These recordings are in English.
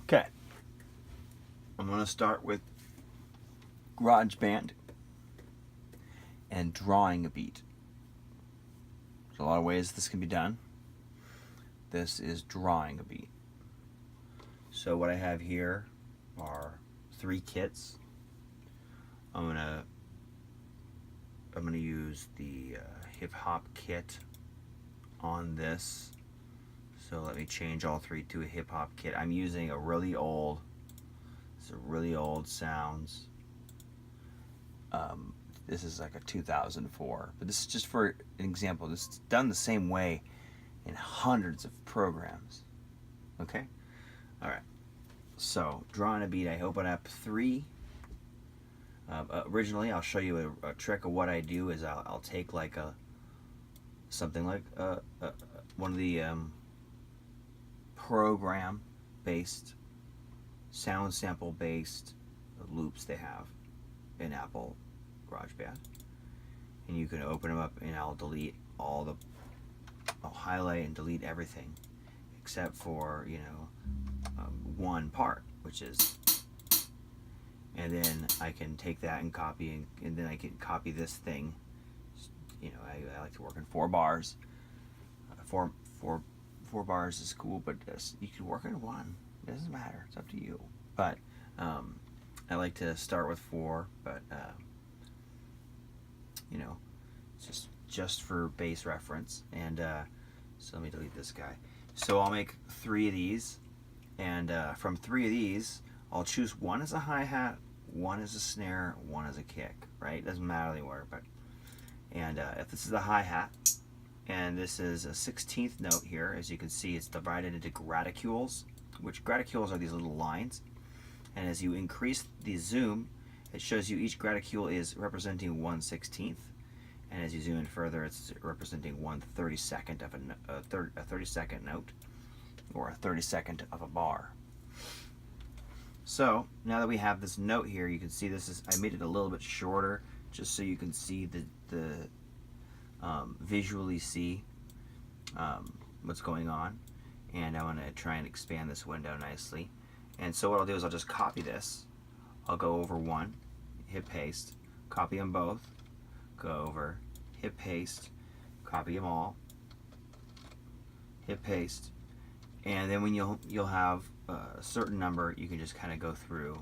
Okay, I'm going to start with GarageBand and drawing a beat. There's a lot of ways this can be done. This is drawing a beat. So what I have here are 3 kits. I'm gonna use the hip hop kit on this. So let me change all 3 to a hip hop kit. I'm using a really old, sounds. This is like a 2004, but this is just for an example. This is done the same way in hundreds of programs. Okay? All right. So drawing a beat, I open up 3. Originally, I'll show you a trick of what I do is I'll take like something like one of the program-based, sound sample-based loops they have in Apple GarageBand, and you can open them up, and I'll highlight and delete everything except for one part, which is, and then I can take that and copy, and then I can copy this thing. I like to work in 4 bars. Four bars is cool, but you can work in 1. It doesn't matter. It's up to you. But I like to start with 4, but it's just for base reference. And so let me delete this guy. So I'll make 3 of these, and from 3 of these, I'll choose 1 as a hi-hat, 1 as a snare, 1 as a kick. Right? Doesn't matter anywhere, but if this is a hi-hat, and this is a 16th note here, as you can see, it's divided into graticules, which graticules are these little lines. And as you increase the zoom, it shows you each graticule is representing 1/16th, and as you zoom in further, it's representing 1/32 of a 30-second note, or a 30-second of a bar. So now that we have this note here, you can see I made it a little bit shorter just so you can see the visually see what's going on, and I want to try and expand this window nicely. And so what I'll do is I'll just copy this. I'll go over 1, hit paste, copy them both, go over, hit paste, copy them all, hit paste, and then when you'll have a certain number, you can just kind of go through,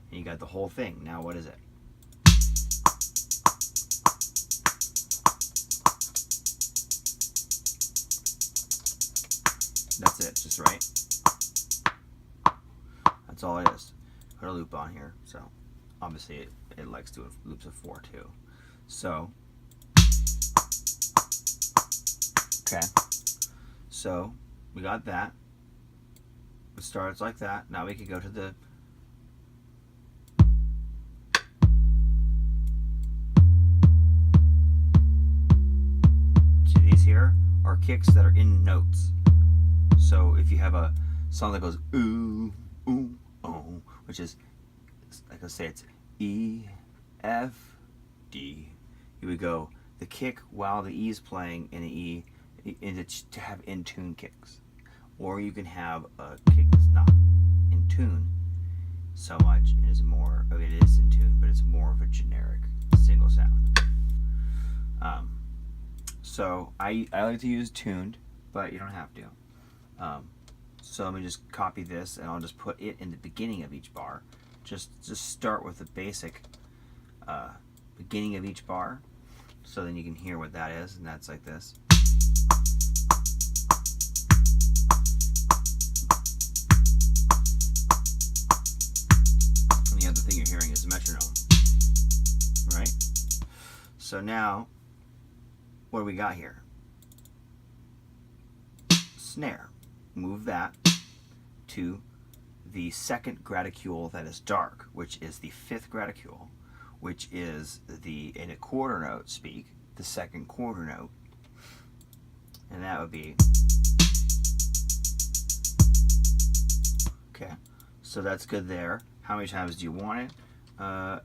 and you got the whole thing. Now what is it? That's it, just right. That's all it is. Put a loop on here, so obviously it likes doing loops of 4 too. So, okay, so we got that. It starts like that. Now we can go to the these here are kicks that are in notes. So if you have a song that goes ooh, ooh, oh, which is, like I say, it's E, F, D. You would go the kick while the E is playing in the E, to have in tune kicks. Or you can have a kick that's not in tune so much. It is in tune, but it's more of a generic single sound. So I like to use tuned, but you don't have to. So let me just copy this, and I'll just put it in the beginning of each bar. Just start with the basic beginning of each bar, so then you can hear what that is, and that's like this. And the other thing you're hearing is the metronome, right? So now, what do we got here? Snare. Move that to the 2nd graticule that is dark, which is the 5th graticule, which is in a quarter note speak, the 2nd quarter note, and that would be, okay, so that's good there. How many times do you want it?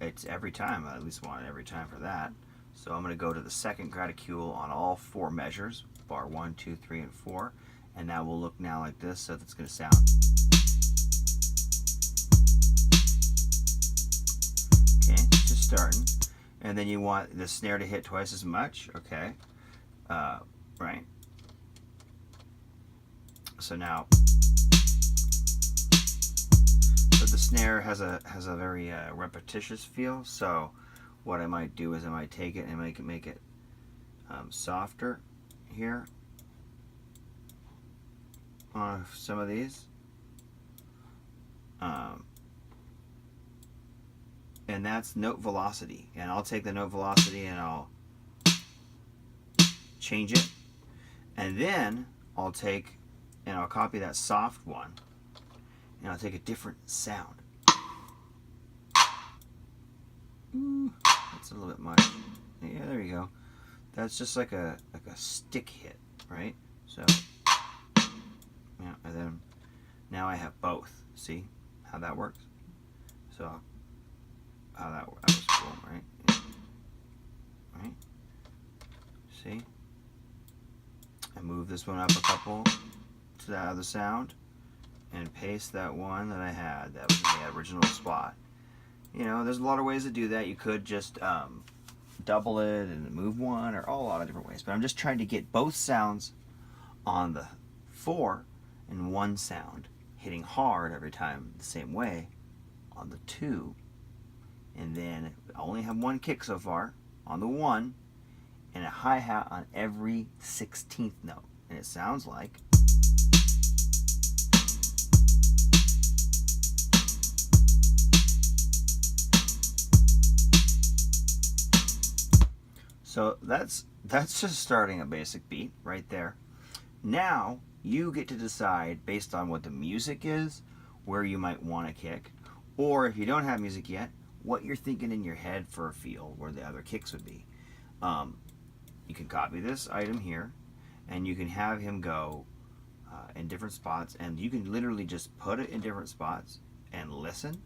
It's every time. I at least want it every time for that. So I'm going to go to the 2nd graticule on all 4 measures, bar 1, 2, 3, and 4, And that will look now like this, so that's going to sound. Okay, just starting. And then you want the snare to hit twice as much, okay? Right? So now, but the snare has a very repetitious feel. So what I might do is I might take it and make it softer here on some of these, and that's note velocity. And I'll take the note velocity and I'll change it, and then I'll take and I'll copy that soft one and I'll take a different sound. That's a little bit much. Yeah, there you go. That's just like a stick hit, right? So yeah, and then now I have both. See how that works? So how that was cool, right? Yeah. Right? See? I move this one up a couple to that other sound and paste that one that I had that was in the original spot. You know, there's a lot of ways to do that. You could just double it and move one, or a lot of different ways. But I'm just trying to get both sounds on the 4 and one sound hitting hard every time the same way on the 2. And then I only have one kick so far on the 1 and a hi-hat on every 16th note. And it sounds like. So that's just starting a basic beat right there. Now you get to decide based on what the music is, where you might want to kick, or if you don't have music yet, what you're thinking in your head for a feel where the other kicks would be. You can copy this item here, and you can have him go in different spots, and you can literally just put it in different spots and listen.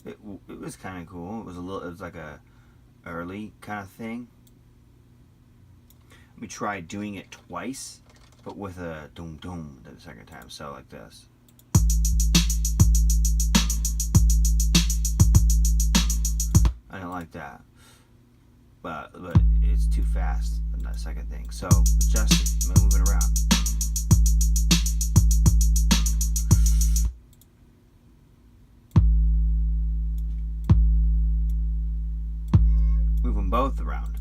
It was kind of cool. It was like a early kind of thing. Let me try doing it twice, but with a doom doom the second time. So like this. I don't like that, but it's too fast in that second thing. So adjust it, move it around. Move them both around.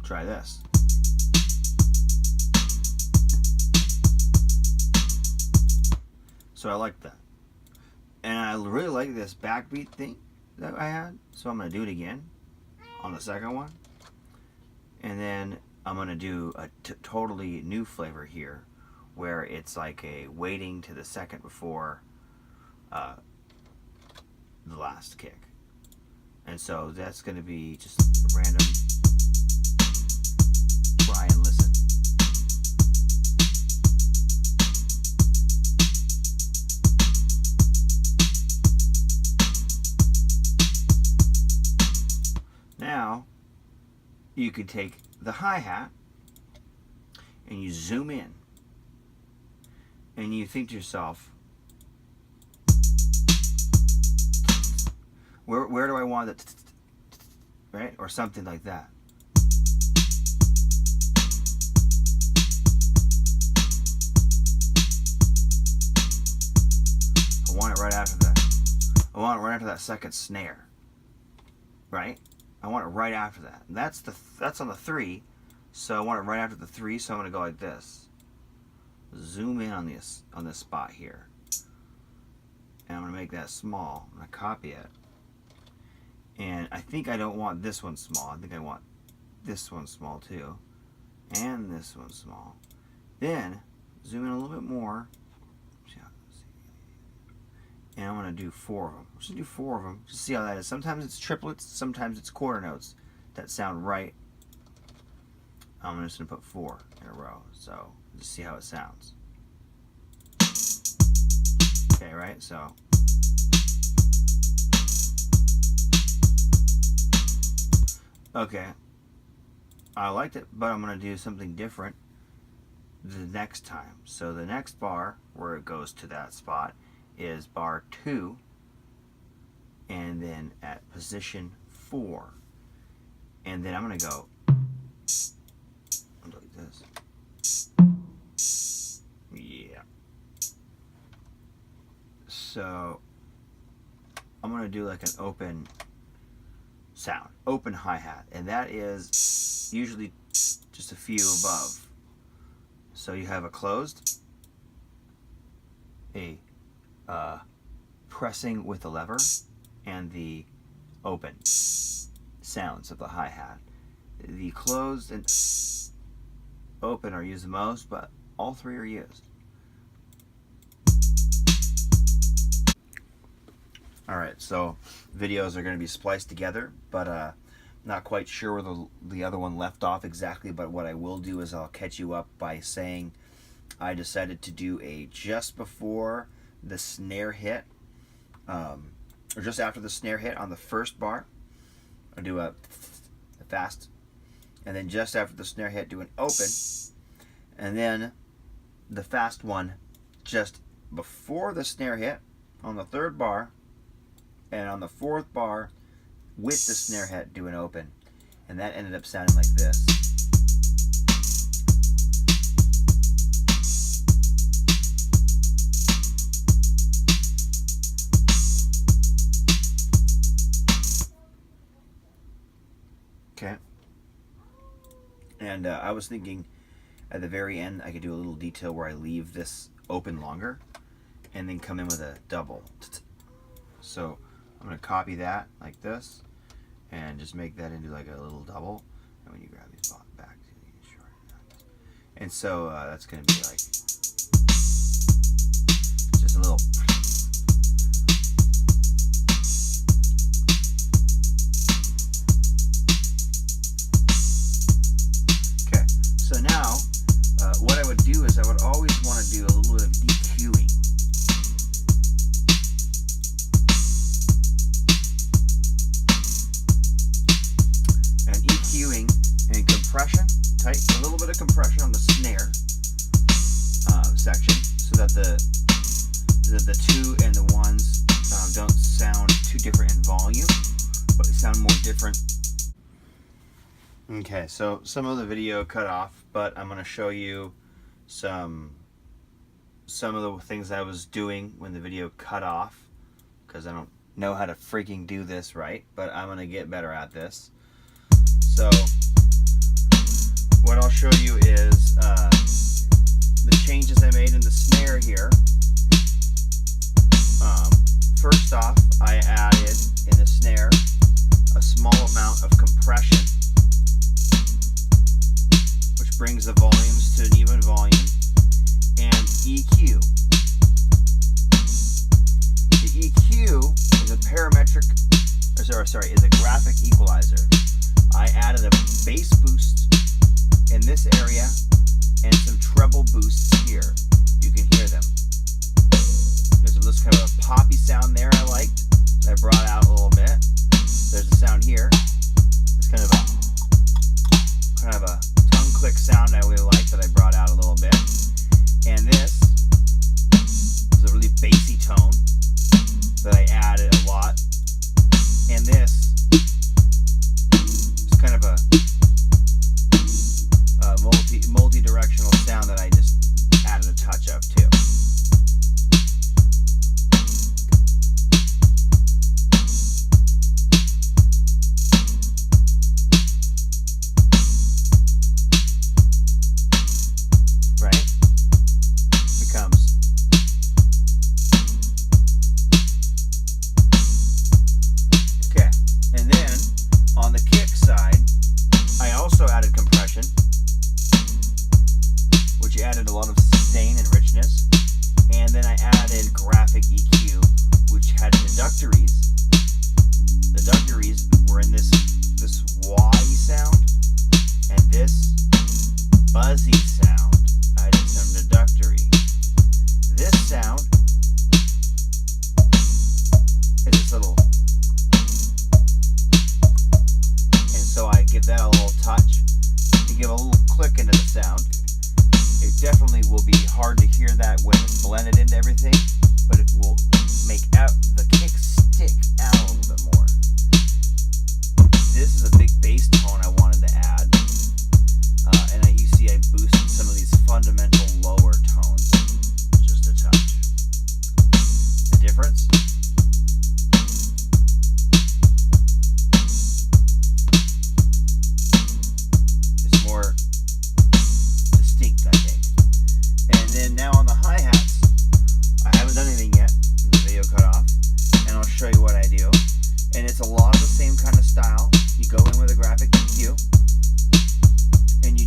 Try this. So I like that. And I really like this backbeat thing that I had. So I'm going to do it again on the second one. And then I'm going to do a totally new flavor here where it's like a waiting to the second before the last kick. And so that's going to be just a random try and listen. Now, you could take the hi-hat and you zoom in and you think to yourself, where do I want it, right? Or something like that. I want it right after that. I want it right after that second snare, right? I want it right after that. And that's on the 3, so I want it right after the 3. So I'm going to go like this. Zoom in on this spot here, and I'm going to make that small. I'm going to copy it. And I think I don't want this one small. I think I want this one small too. And this one small. Then, zoom in a little bit more. And I'm going to do 4 of them. I'm just going to do 4 of them. Just see how that is. Sometimes it's triplets. Sometimes it's quarter notes that sound right. I'm just going to put 4 in a row. So, just see how it sounds. Okay, right? So... Okay, I liked it, but I'm going to do something different the next time. So the next bar where it goes to that spot is bar 2, and then at position 4. And then I'm going to go like this. Yeah. So I'm going to do like an open sound, open hi-hat, and that is usually just a few above. So you have a closed, a pressing with the lever, and the open sounds of the hi-hat. The closed and open are used the most, but all three are used. Alright, so videos are going to be spliced together, but not quite sure where the other one left off exactly, but what I will do is I'll catch you up by saying I decided to do a just before the snare hit, or just after the snare hit on the first bar. I'll do a fast, and then just after the snare hit do an open, and then the fast one just before the snare hit on the third bar, and on the fourth bar with the snare hit do an open, and that ended up sounding like this. Okay, and I was thinking at the very end I could do a little detail where I leave this open longer and then come in with a double. So I'm going to copy that like this and just make that into like a little double, and when you grab these back, and so that's going to be like just a little. Okay, so now what I would do is I would always want to do a little bit of EQing. And compression, tight, a little bit of compression on the snare section, so that the two and the ones don't sound too different in volume, but they sound more different. Okay, so some of the video cut off, but I'm going to show you some of the things I was doing when the video cut off, because I don't know how to freaking do this right, but I'm going to get better at this. So what I'll show you is the changes I made in the snare here. First off, I added in the snare a small amount of compression, which brings the volumes to an even volume, and EQ. The EQ is a is a graphic equalizer. I added a bass boost in this area and some treble boosts here. You can hear them. There's this kind of a poppy sound there I liked, that I brought out a little bit. There's a sound here. It's kind of a tongue click sound I really like that I brought out a little bit. And this is a really bassy tone that I added a lot. And this is kind of a multi-directional sound that I just added a touch of too. Right? Becomes okay. definitely will be hard to hear that when it's blended into everything, but it will make the kick stick out a little bit more. This is a big bass tone I wanted to add, and you see I boosted some of these fundamental lower tones just a touch. The difference? It's more distinct, I think. And then now on the hi-hats, I haven't done anything yet. The video cut off, and I'll show you what I do. And it's a lot of the same kind of style. You go in with a graphic EQ, and you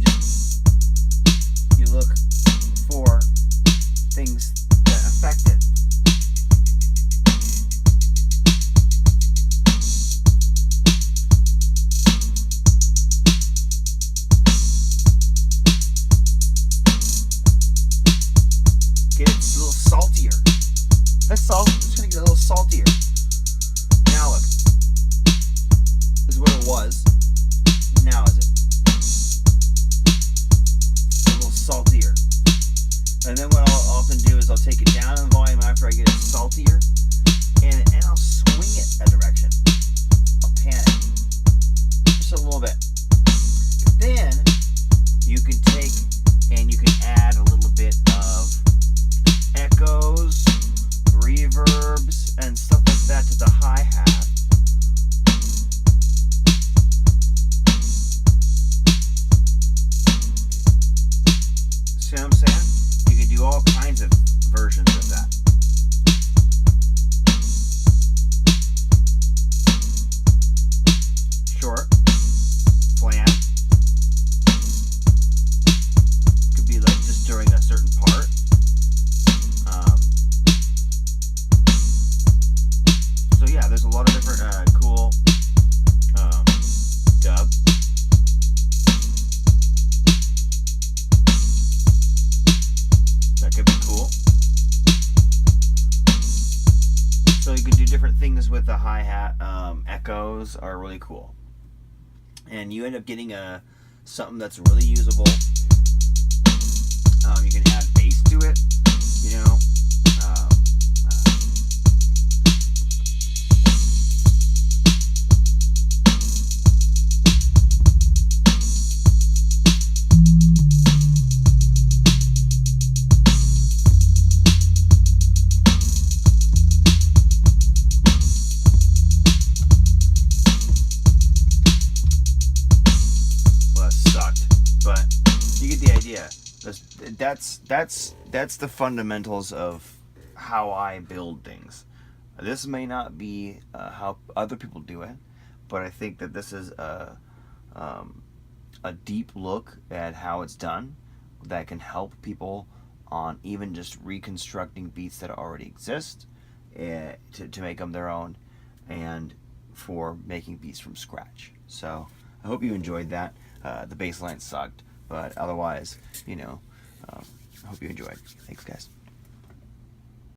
look for things that affect it. Get it a little saltier. That's all. It's gonna get a little saltier. Now look. This is what it was. Now is it? A little saltier. And then what I'll often do is I'll take it down in volume after I get it saltier, and I'll swing it a direction. I'll pan it just a little bit. Then you can take and you can add a little bit of echoes, reverbs, and stuff like that to the hi-hat. See what I'm saying? You can do all kinds of versions of that. Short, flat. Could be like just during a certain part. So yeah, there's a lot of different cool dub. That could be cool. So you can do different things with the hi-hat. Echoes are really cool, and you end up getting something that's really usable. You can add bass to it, you know. That's the fundamentals of how I build things. This may not be how other people do it, but I think that this is a deep look at how it's done that can help people on even just reconstructing beats that already exist to make them their own, and for making beats from scratch. So I hope you enjoyed that. The bass line sucked, but otherwise, I hope you enjoyed. Thanks, guys.